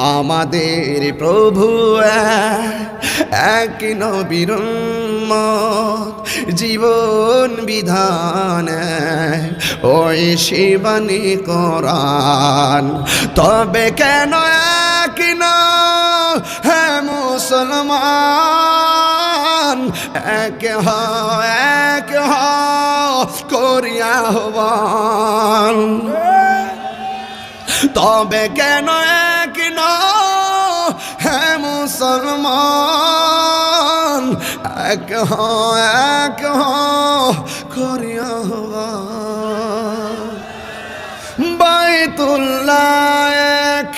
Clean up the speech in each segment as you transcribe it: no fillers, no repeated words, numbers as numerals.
আমাদের প্রভু এক নবীর উম্মত, জীবন বিধান ওই শিবানী কোরআন। তবে কেন এক না হে মুসলমান, এক করিয়া আহ্বান। তবে কেন এক না হে মুসলমান, এক করিয়া আহ্বান। বাইতুল্লাহ এক,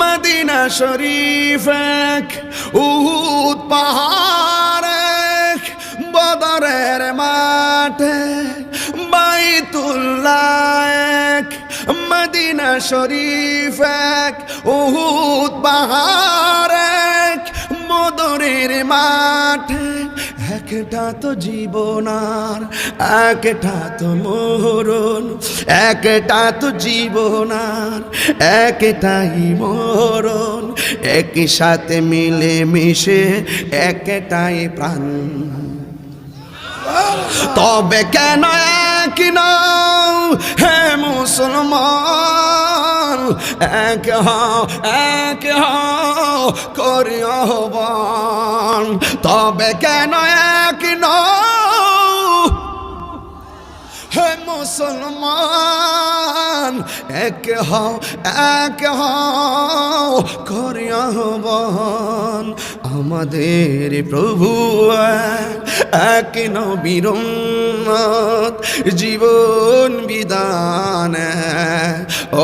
মদিনা শরীফ এক, উহুদ পাহাড় এক, বদরের মাঠে। বাইতুল্লাহ এক, মদিনা শরীফ এক, উহুদ পাহাড় এক, বদরের মাঠে। একটা তো জীবনার, একটা তো মরণ, একটা তো জীবনার, একটাই মরণ। একই সাথে মিলে মিশে একটাই প্রাণ। তবে কেন এক নও হে মুসলমান, এক করি আহ্বান। তবে কেন এক নও হে মুসলমান, এক করি আহ্বান। আমাদের প্রভু এক নবীর উম্মত, জীবন বিধান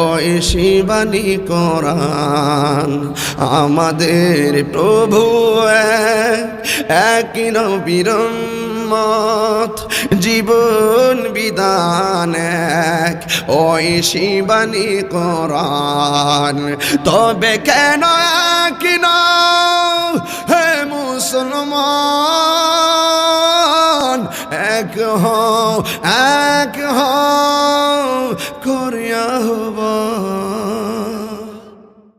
ওই শিবানী কোরআন। আমাদের প্রভু এক নবীর উম্মত, জীবন বিধান এক ওই শিবানী কোরআন। তবে কেন এক না হে মুসলমান, এক করিয়া আহ্বান।